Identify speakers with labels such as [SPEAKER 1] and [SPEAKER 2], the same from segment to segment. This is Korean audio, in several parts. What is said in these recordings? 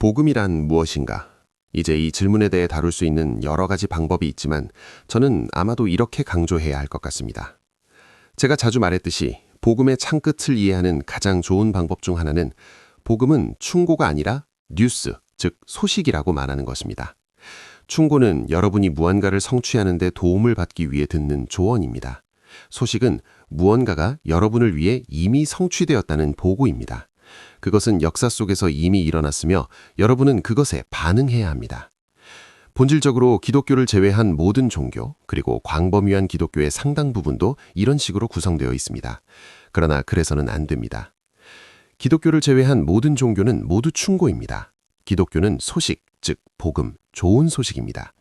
[SPEAKER 1] 복음이란 무엇인가? 이제 이 질문에 대해 다룰 수 있는 여러 가지 방법이 있지만 저는 아마도 이렇게 강조해야 할 것 같습니다. 제가 자주 말했듯이 복음의 창끝을 이해하는 가장 좋은 방법 중 하나는 복음은 충고가 아니라 뉴스, 즉 소식이라고 말하는 것입니다. 충고는 여러분이 무언가를 성취하는 데 도움을 받기 위해 듣는 조언입니다. 소식은 무언가가 여러분을 위해 이미 성취되었다는 보고입니다. 그것은 역사 속에서 이미 일어났으며 여러분은 그것에 반응해야 합니다. 본질적으로 기독교를 제외한 모든 종교, 그리고 광범위한 기독교의 상당 부분도 이런 식으로 구성되어 있습니다. 그러나 그래서는 안 됩니다. 기독교를 제외한 모든 종교는 모두 충고입니다. 기독교는 소식, 즉 복음, 좋은 소식입니다.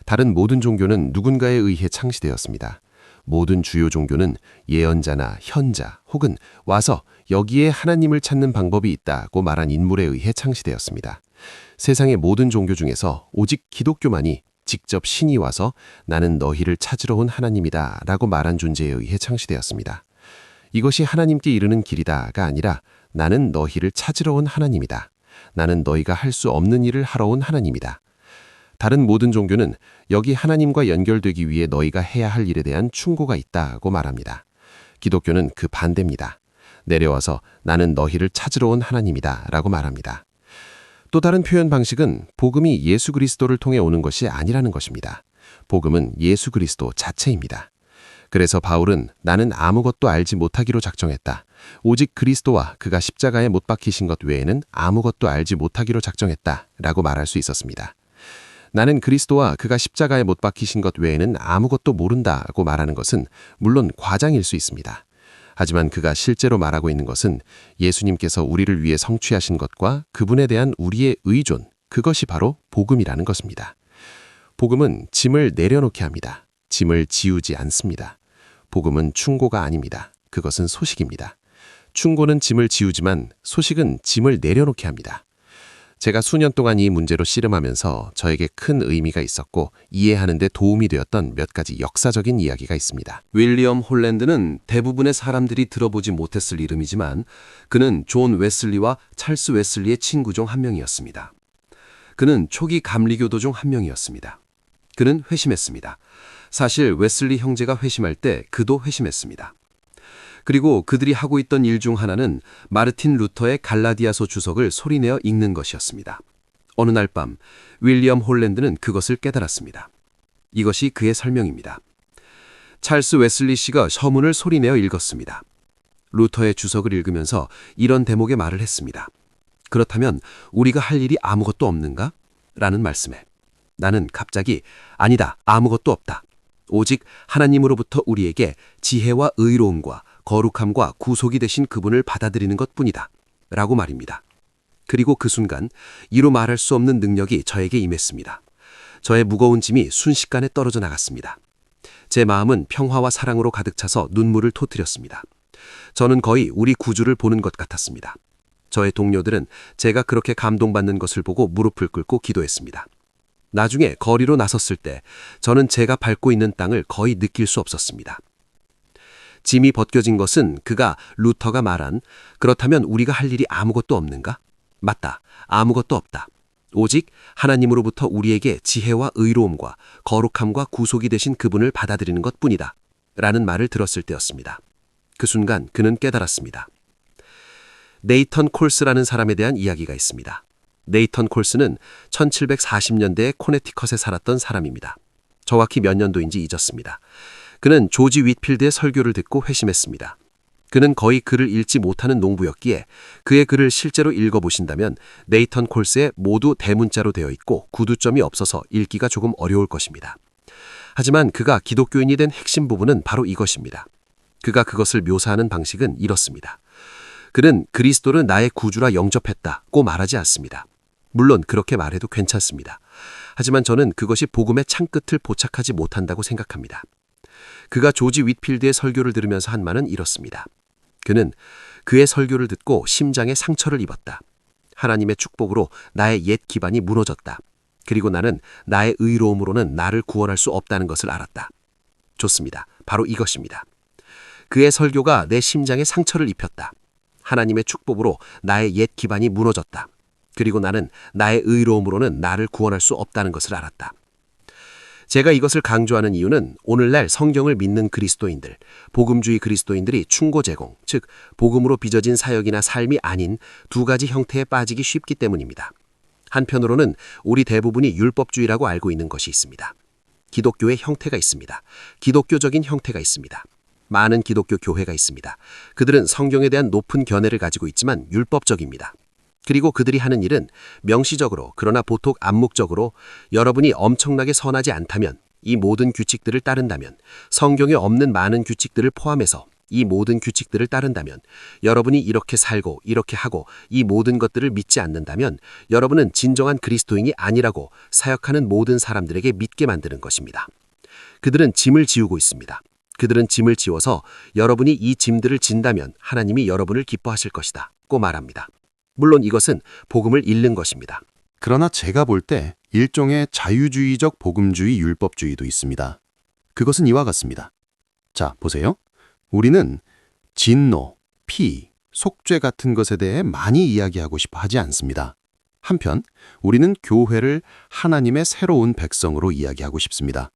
[SPEAKER 1] 다른 모든 종교는 누군가에 의해 창시되었습니다. 모든 주요 종교는 예언자나 현자 혹은 와서 여기에 하나님을 찾는 방법이 있다고 말한 인물에 의해 창시되었습니다. 세상의 모든 종교 중에서 오직 기독교만이 직접 신이 와서 나는 너희를 찾으러 온 하나님이다 라고 말한 존재에 의해 창시되었습니다. 이것이 하나님께 이르는 길이다가 아니라 나는 너희를 찾으러 온 하나님이다. 나는 너희가 할 수 없는 일을 하러 온 하나님이다. 다른 모든 종교는 여기 하나님과 연결되기 위해 너희가 해야 할 일에 대한 충고가 있다고 말합니다. 기독교는 그 반대입니다. 내려와서 나는 너희를 찾으러 온 하나님이다 라고 말합니다. 또 다른 표현 방식은 복음이 예수 그리스도를 통해 오는 것이 아니라는 것입니다. 복음은 예수 그리스도 자체입니다. 그래서 바울은 나는 아무것도 알지 못하기로 작정했다. 오직 그리스도와 그가 십자가에 못 박히신 것 외에는 아무것도 알지 못하기로 작정했다 라고 말할 수 있었습니다. 나는 그리스도와 그가 십자가에 못 박히신 것 외에는 아무것도 모른다고 말하는 것은 물론 과장일 수 있습니다. 하지만 그가 실제로 말하고 있는 것은 예수님께서 우리를 위해 성취하신 것과 그분에 대한 우리의 의존, 그것이 바로 복음이라는 것입니다. 복음은 짐을 내려놓게 합니다. 짐을 지우지 않습니다. 복음은 충고가 아닙니다. 그것은 소식입니다. 충고는 짐을 지우지만 소식은 짐을 내려놓게 합니다. 제가 수년 동안 이 문제로 씨름하면서 저에게 큰 의미가 있었고 이해하는 데 도움이 되었던 몇 가지 역사적인 이야기가 있습니다.
[SPEAKER 2] 윌리엄 홀랜드는 대부분의 사람들이 들어보지 못했을 이름이지만 그는 존 웨슬리와 찰스 웨슬리의 친구 중 한 명이었습니다. 그는 초기 감리교도 중 한 명이었습니다. 그는 회심했습니다. 사실 웨슬리 형제가 회심할 때 그도 회심했습니다. 그리고 그들이 하고 있던 일 중 하나는 마르틴 루터의 갈라디아서 주석을 소리내어 읽는 것이었습니다. 어느 날 밤 윌리엄 홀랜드는 그것을 깨달았습니다. 이것이 그의 설명입니다. 찰스 웨슬리 씨가 서문을 소리내어 읽었습니다. 루터의 주석을 읽으면서 이런 대목의 말을 했습니다. 그렇다면 우리가 할 일이 아무것도 없는가? 라는 말씀에 나는 갑자기 아니다, 아무것도 없다. 오직 하나님으로부터 우리에게 지혜와 의로움과 거룩함과 구속이 되신 그분을 받아들이는 것뿐이다. 라고 말입니다. 그리고 그 순간 이루 말할 수 없는 능력이 저에게 임했습니다. 저의 무거운 짐이 순식간에 떨어져 나갔습니다. 제 마음은 평화와 사랑으로 가득 차서 눈물을 터뜨렸습니다. 저는 거의 우리 구주를 보는 것 같았습니다. 저의 동료들은 제가 그렇게 감동받는 것을 보고 무릎을 꿇고 기도했습니다. 나중에 거리로 나섰을 때 저는 제가 밟고 있는 땅을 거의 느낄 수 없었습니다. 짐이 벗겨진 것은 그가 루터가 말한 그렇다면 우리가 할 일이 아무것도 없는가? 맞다. 아무것도 없다. 오직 하나님으로부터 우리에게 지혜와 의로움과 거룩함과 구속이 되신 그분을 받아들이는 것뿐이다. 라는 말을 들었을 때였습니다. 그 순간 그는 깨달았습니다. 네이턴 콜스라는 사람에 대한 이야기가 있습니다. 네이턴 콜스는 1740년대에 코네티컷에 살았던 사람입니다. 정확히 몇 년도인지 잊었습니다. 그는 조지 윗필드의 설교를 듣고 회심했습니다. 그는 거의 글을 읽지 못하는 농부였기에 그의 글을 실제로 읽어보신다면 네이턴 콜스에 모두 대문자로 되어 있고 구두점이 없어서 읽기가 조금 어려울 것입니다. 하지만 그가 기독교인이 된 핵심 부분은 바로 이것입니다. 그가 그것을 묘사하는 방식은 이렇습니다. 그는 그리스도를 나의 구주라 영접했다고 말하지 않습니다. 물론 그렇게 말해도 괜찮습니다. 하지만 저는 그것이 복음의 창끝을 포착하지 못한다고 생각합니다. 그가 조지 윗필드의 설교를 들으면서 한 말은 이렇습니다. 그는 그의 설교를 듣고 심장에 상처를 입었다. 하나님의 축복으로 나의 옛 기반이 무너졌다. 그리고 나는 나의 의로움으로는 나를 구원할 수 없다는 것을 알았다. 좋습니다. 바로 이것입니다. 그의 설교가 내 심장에 상처를 입혔다. 하나님의 축복으로 나의 옛 기반이 무너졌다.
[SPEAKER 1] 그리고 나는 나의 의로움으로는 나를 구원할 수 없다는 것을 알았다. 제가 이것을 강조하는 이유는 오늘날 성경을 믿는 그리스도인들, 복음주의 그리스도인들이 충고 제공, 즉 복음으로 빚어진 사역이나 삶이 아닌 두 가지 형태에 빠지기 쉽기 때문입니다. 한편으로는 우리 대부분이 율법주의라고 알고 있는 것이 있습니다. 기독교의 형태가 있습니다. 기독교적인 형태가 있습니다. 많은 기독교 교회가 있습니다. 그들은 성경에 대한 높은 견해를 가지고 있지만 율법적입니다. 그리고 그들이 하는 일은 명시적으로 그러나 보통 암묵적으로 여러분이 엄청나게 선하지 않다면, 이 모든 규칙들을 따른다면, 성경에 없는 많은 규칙들을 포함해서 이 모든 규칙들을 따른다면, 여러분이 이렇게 살고 이렇게 하고 이 모든 것들을 믿지 않는다면 여러분은 진정한 그리스도인이 아니라고 사역하는 모든 사람들에게 믿게 만드는 것입니다. 그들은 짐을 지우고 있습니다. 그들은 짐을 지워서 여러분이 이 짐들을 진다면 하나님이 여러분을 기뻐하실 것이다 고 말합니다. 물론 이것은 복음을 잃는 것입니다.
[SPEAKER 3] 그러나 제가 볼 때 일종의 자유주의적 복음주의 율법주의도 있습니다. 그것은 이와 같습니다. 자, 보세요. 우리는 진노, 피, 속죄 같은 것에 대해 많이 이야기하고 싶어 하지 않습니다. 한편 우리는 교회를 하나님의 새로운 백성으로 이야기하고 싶습니다.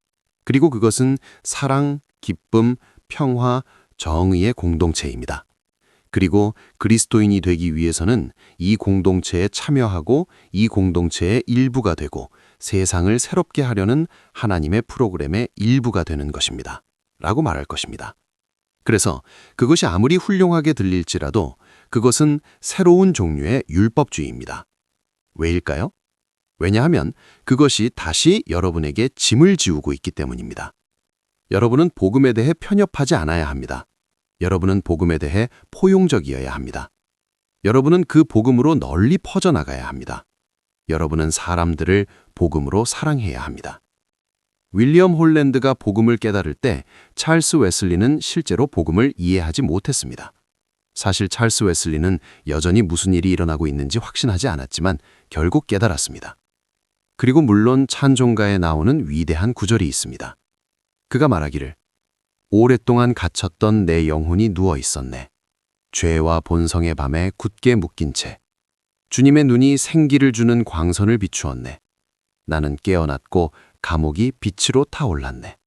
[SPEAKER 3] 그리고 그것은 사랑, 기쁨, 평화, 정의의 공동체입니다. 그리고 그리스도인이 되기 위해서는 이 공동체에 참여하고 이 공동체의 일부가 되고 세상을 새롭게 하려는 하나님의 프로그램의 일부가 되는 것입니다. 라고 말할 것입니다. 그래서 그것이 아무리 훌륭하게 들릴지라도 그것은 새로운 종류의 율법주의입니다. 왜일까요? 왜냐하면 그것이 다시 여러분에게 짐을 지우고 있기 때문입니다. 여러분은 복음에 대해 편협하지 않아야 합니다. 여러분은 복음에 대해 포용적이어야 합니다. 여러분은 그 복음으로 널리 퍼져나가야 합니다. 여러분은 사람들을 복음으로 사랑해야 합니다. 윌리엄 홀랜드가 복음을 깨달을 때 찰스 웨슬리는 실제로 복음을 이해하지 못했습니다. 사실 찰스 웨슬리는 여전히 무슨 일이 일어나고 있는지 확신하지 않았지만 결국 깨달았습니다. 그리고 물론 찬송가에 나오는 위대한 구절이 있습니다. 그가 말하기를 오랫동안 갇혔던 내 영혼이 누워 있었네. 죄와 본성의 밤에 굳게 묶인 채. 주님의 눈이 생기를 주는 광선을 비추었네. 나는 깨어났고 감옥이 빛으로 타올랐네.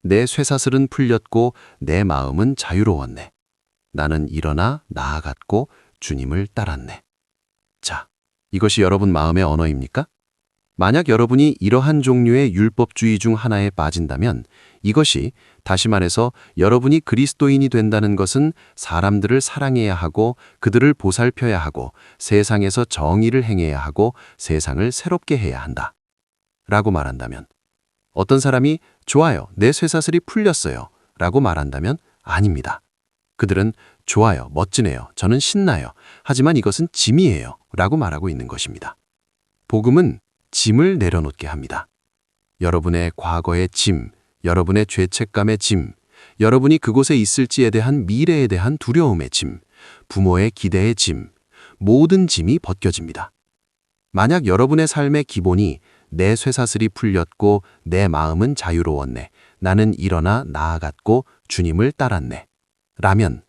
[SPEAKER 3] 내 쇠사슬은 풀렸고 내 마음은 자유로웠네. 나는 일어나 나아갔고 주님을 따랐네. 자, 이것이 여러분 마음의 언어입니까? 만약 여러분이 이러한 종류의 율법주의 중 하나에 빠진다면 이것이 다시 말해서 여러분이 그리스도인이 된다는 것은 사람들을 사랑해야 하고 그들을 보살펴야 하고 세상에서 정의를 행해야 하고 세상을 새롭게 해야 한다. 라고 말한다면 어떤 사람이 좋아요, 내 쇠사슬이 풀렸어요. 라고 말한다면 아닙니다. 그들은 좋아요, 멋지네요, 저는 신나요. 하지만 이것은 짐이에요. 라고 말하고 있는 것입니다. 복음은 짐을 내려놓게 합니다. 여러분의 과거의 짐, 여러분의 죄책감의 짐, 여러분이 그곳에 있을지에 대한 미래에 대한 두려움의 짐, 부모의 기대의 짐, 모든 짐이 벗겨집니다. 만약 여러분의 삶의 기본이 내 쇠사슬이 풀렸고 내 마음은 자유로웠네, 나는 일어나 나아갔고 주님을 따랐네 라면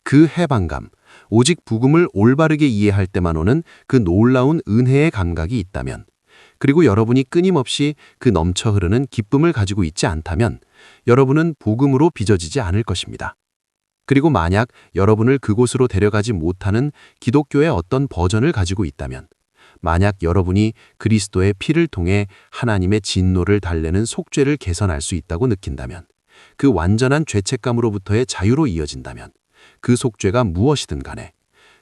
[SPEAKER 3] 그 해방감, 오직 복음을 올바르게 이해할 때만 오는 그 놀라운 은혜의 감각이 있다면, 그리고 여러분이 끊임없이 그 넘쳐 흐르는 기쁨을 가지고 있지 않다면 여러분은 복음으로 빚어지지 않을 것입니다. 그리고 만약 여러분을 그곳으로 데려가지 못하는 기독교의 어떤 버전을 가지고 있다면, 만약 여러분이 그리스도의 피를 통해 하나님의 진노를 달래는 속죄를 개선할 수 있다고 느낀다면, 그 완전한 죄책감으로부터의 자유로 이어진다면, 그 속죄가 무엇이든 간에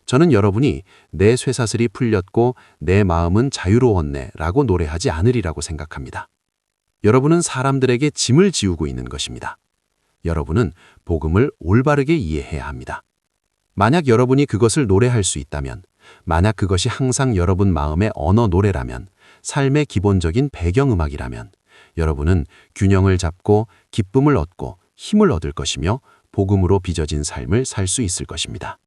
[SPEAKER 3] 저는 여러분이 내 쇠사슬이 풀렸고 내 마음은 자유로웠네 라고 노래하지 않으리라고 생각합니다. 여러분은 사람들에게 짐을 지우고 있는 것입니다. 여러분은 복음을 올바르게 이해해야 합니다. 만약 여러분이 그것을 노래할 수 있다면, 만약 그것이 항상 여러분 마음의 언어 노래라면, 삶의 기본적인 배경음악이라면 여러분은 균형을 잡고 기쁨을 얻고 힘을 얻을 것이며 복음으로 빚어진 삶을 살 수 있을 것입니다.